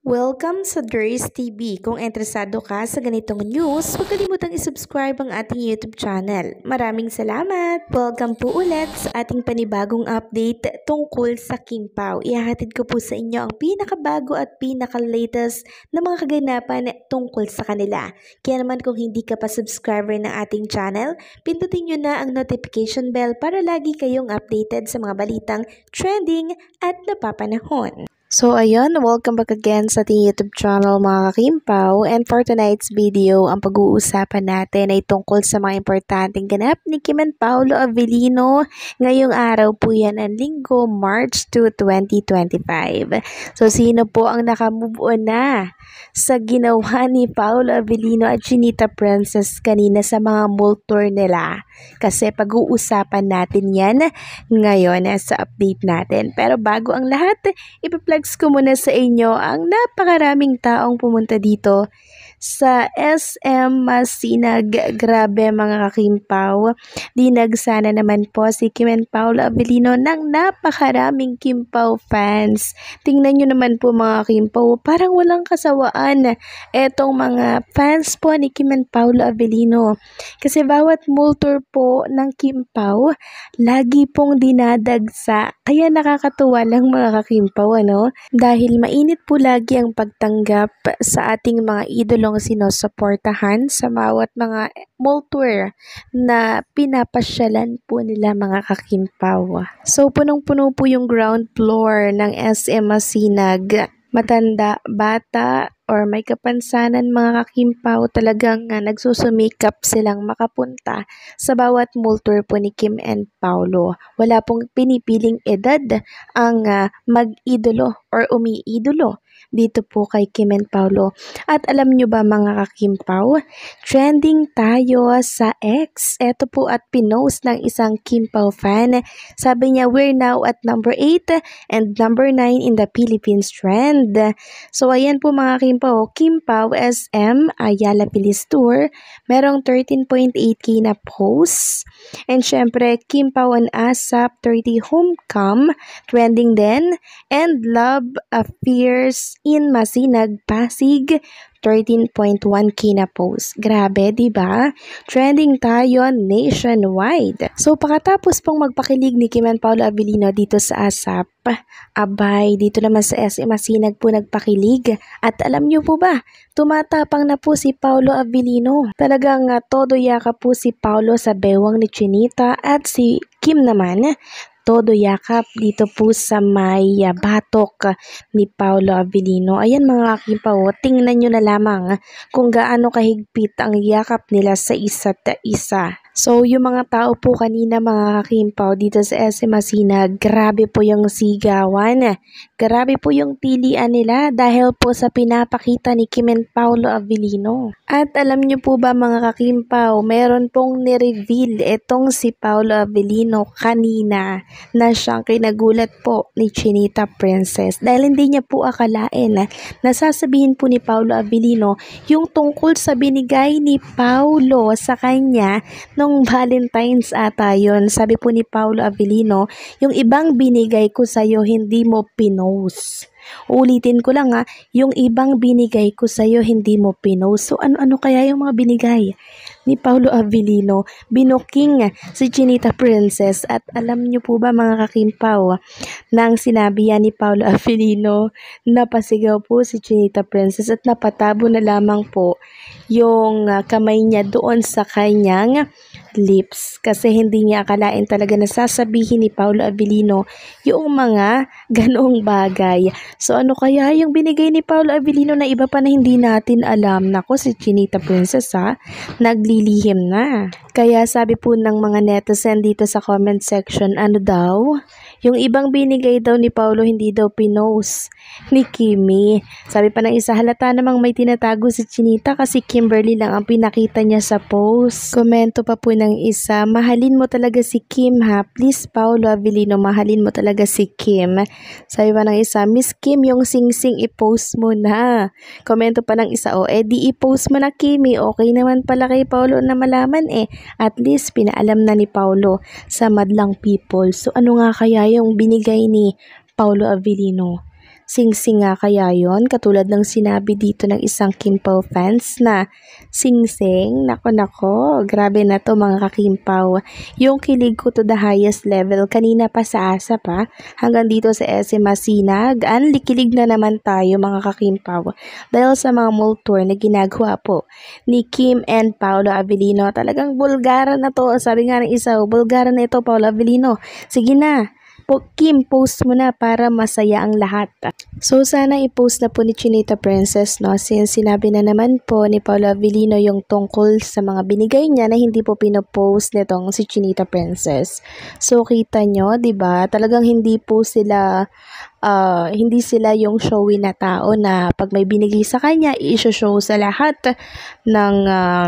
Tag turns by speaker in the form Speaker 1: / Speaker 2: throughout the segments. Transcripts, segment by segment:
Speaker 1: Welcome sa Durs TV. Kung interesado ka sa ganitong news, huwag kalimutang isubscribe ang ating YouTube channel. Maraming salamat! Welcome po ulit sa ating panibagong update tungkol sa Kim Pao. Ihahatid ko po sa inyo ang pinakabago at pinaka-latest na mga kaganapan tungkol sa kanila. Kaya naman kung hindi ka pa subscriber ng ating channel, pindutin nyo na ang notification bell para lagi kayong updated sa mga balitang trending at napapanahon. So ayun, welcome back again sa ating YouTube channel mga kakimpaw, and for tonight's video, ang pag-uusapan natin ay tungkol sa mga importanteng ganap ni Kim and Paolo Avellino. Ngayong araw po yan ang Linggo, March 2, 2025. So sino po ang nakamove on na sa ginawa ni Paolo Avellino at Chinita Princess kanina sa mga mall tour nila? Kasi pag-uusapan natin yan ngayon sa update natin. Pero bago ang lahat, ipaplugs ko muna sa inyo ang napakaraming taong pumunta dito sa SM Masinag. Grabe mga kakimpaw. Dinagsana naman po si Kim and Paolo Avellino ng napakaraming Kimpaw fans. Tingnan nyo naman po mga Kimpaw, parang walang kasawaan etong mga fans po ni Kim and Paolo Avellino. Kasi bawat mall tour po ng Kimpaw, lagi pong dinadagsa. Kaya nakakatuwa lang mga kakimpaw, ano? Dahil mainit po lagi ang pagtanggap sa ating mga idolong sinusuportahan sa bawat mga mall tour na pinapasyalan po nila mga kakimpaw. So punong-puno po yung ground floor ng SM Masinag. Matanda, bata, or may kapansanan mga kakimpaw, talagang nagsusumikap silang makapunta sa bawat mall tour po ni Kim and Paolo. Wala pong pinipiling edad ang mag-idolo or umiidolo dito po kay Kim and Paolo. At alam nyo ba mga kakimpaw, trending tayo sa X. Eto po at pinost ng isang Kimpaw fan. Sabi niya, we're now at number 8 and number 9 in the Philippines trend. So ayan po mga Kimpaw, Kimpaw SM Ayala Pilis Tour, merong 13.8k na posts. And syempre, Kimpaw on ASAP 30 Homecom, trending din. And Love Affairs in Masinag, Pasig, 13.1k na post. Grabe, diba? Trending tayo nationwide. So, pagkatapos pong magpakilig ni Kim and Paolo Avellino dito sa ASAP, abay, dito naman sa SM Masinag po nagpakilig. At alam nyo po ba, tumatapang na po si Paolo Avellino. Talagang todo yaka po si Paolo sa bewang ni Chinita at si Kim naman, todo yakap dito po sa may batok ni Paolo Avellino. Ayan mga kakimpaw, tingnan nyo na lamang kung gaano kahigpit ang yakap nila sa isa't isa. So, yung mga tao po kanina mga kakimpaw dito sa SM Masinag, grabe po yung sigawan. Grabe po yung tilian nila dahil po sa pinapakita ni Kim and Paolo Avellino. At alam nyo po ba mga kakimpaw, meron pong nireveal itong si Paolo Avellino kanina na siyang kinagulat po ni Chinita Princess. Dahil hindi niya po akalain na sasabihin po ni Paolo Avellino yung tungkol sa binigay ni Paolo sa kanya nung Valentine's ata yun. Sabi po ni Paolo Avellino, yung ibang binigay ko sa'yo hindi mo pinost. Ulitin ko lang yung ibang binigay ko sa'yo hindi mo pinost. So ano-ano kaya yung mga binigay ni Paolo Avellino? Binuking si Chinita Princess. At alam nyo po ba mga kakimpaw, nang sinabi yan ni Paolo Avellino, napasigaw po si Chinita Princess at napatabo na lamang po yung kamay niya doon sa kanyang lips. Kasi hindi niya akalain talaga na sasabihin ni Paolo Avellino yung mga ganong bagay. So ano kaya yung binigay ni Paolo Avellino na iba pa na hindi natin alam? Nako, si Chinita Princess naglilihim na. Kaya sabi po ng mga netizen dito sa comment section, ano daw? Yung ibang binigay daw ni Paolo hindi daw pinost ni Kimi. Sabi pa ng isa, halata namang may tinatago si Chinita kasi Kimberly lang ang pinakita niya sa post. Komento pa po ng isa, mahalin mo talaga si Kim ha. Please Paolo Avellino, mahalin mo talaga si Kim. Sabi pa ng isa, Miss Kim, yung sing-sing i-post mo na. Komento pa ng isa, di i-post mo na Kimi. Okay naman pala kay Paolo na malaman At least pinaalam na ni Paolo sa madlang people. So ano nga kaya yung binigay ni Paolo Avellino? Sing-sing nga kaya yon, katulad ng sinabi dito ng isang Kimpaw fans na sing-sing. Nako, grabe na to mga kakimpaw. Yung kilig ko to the highest level kanina pa sa ASAP pa hanggang dito sa SM Masinag. Kilig na naman tayo mga kakimpaw dahil sa mga mall tour na ginagawa po ni Kim and Paolo Avellino. Talagang bulgara na to. Sabi nga ng isa, bulgara na ito Paolo Avellino. Sige na. Kim, post mo na para masaya ang lahat. So, sana i-post na po ni Chinita Princess, no? Since sinabi na naman po ni Paolo Avellino yung tungkol sa mga binigay niya na hindi po pinopost nitong si Chinita Princess. So, kita nyo, diba? Talagang hindi sila yung showy na tao na pag may binigay sa kanya, i-show sa lahat ng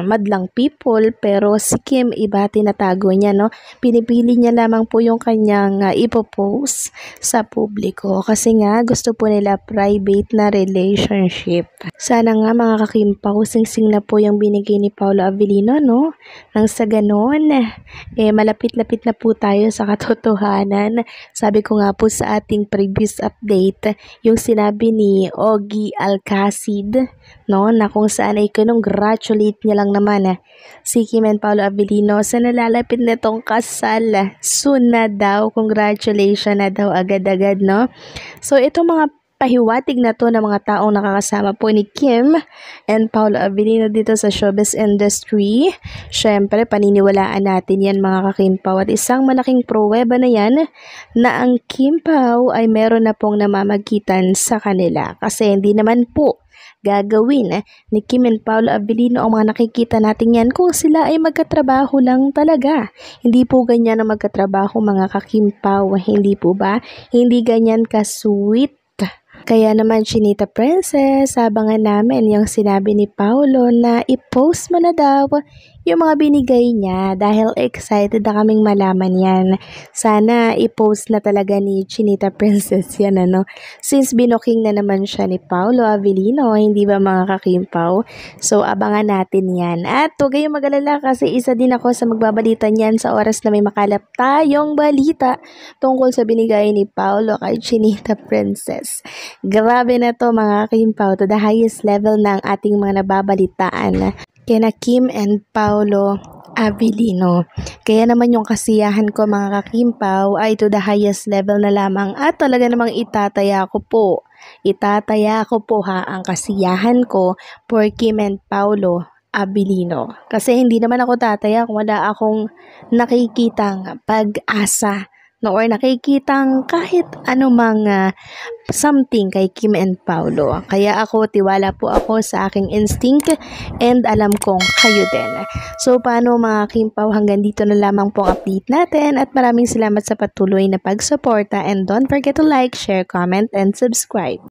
Speaker 1: madlang people. Pero si Kim, iba, tinatago niya, no? Pinipili niya lamang po yung kanyang ipopost sa publiko. Kasi nga, gusto po nila private na relationship. Sana nga mga kakimpaw, sing-sing na po yung binigay ni Paolo Avellino, no? Nang sa ganon, malapit-lapit na po tayo sa katotohanan. Sabi ko nga po sa ating previous update, yung sinabi ni Ogie Alcacid, no, na kung saan ay congratulate niya lang naman si Kim and Paolo Avellino sa nalalapit na tong kasal. Soon na daw, congratulations na daw agad-agad, no? So, itong mga pahiwatig na to ng mga taong nakakasama po ni Kim and Paolo Avellino dito sa showbiz industry. Syempre, paniniwalaan natin yan mga kakimpaw. At isang malaking pruweba na yan na ang Kimpaw ay meron na pong namamagitan sa kanila. Kasi hindi naman po gagawin ni Kim and Paolo Avellino ang mga nakikita natin yan kung sila ay magkatrabaho lang talaga. Hindi po ganyan ang magkatrabaho mga kakimpaw. Hindi po ba? Hindi ganyan ka-sweet. Kaya naman, Chinita Princess, abangan namin yung sinabi ni Paolo na i-post mo na daw yung mga binigay niya dahil excited na kaming malaman yan. Sana i-post na talaga ni Chinita Princess yan, ano? Since binoking na naman siya ni Paolo Avellino, hindi ba mga kakimpaw? So, abangan natin yan. At huwag kayong mag-alala kasi isa din ako sa magbabalita niyan sa oras na may makalap tayong balita tungkol sa binigay ni Paolo kay Chinita Princess. Grabe na to mga kakimpaw, to the highest level ng ating mga nababalitaan kina Kim and Paolo Avellino. Kaya naman yung kasiyahan ko mga kakimpaw ay to the highest level na lamang at talaga namang itataya ko po ang kasiyahan ko for Kim and Paolo Avellino. Kasi hindi naman ako tataya kung wala akong nakikitang pag-asa or nakikitang kahit anumang something kay Kim and Paolo. Kaya tiwala po ako sa aking instinct and alam kong kayo din. So, paano mga Kimpaw, hanggang dito na lamang pong update natin at maraming salamat sa patuloy na pagsuporta and don't forget to like, share, comment, and subscribe.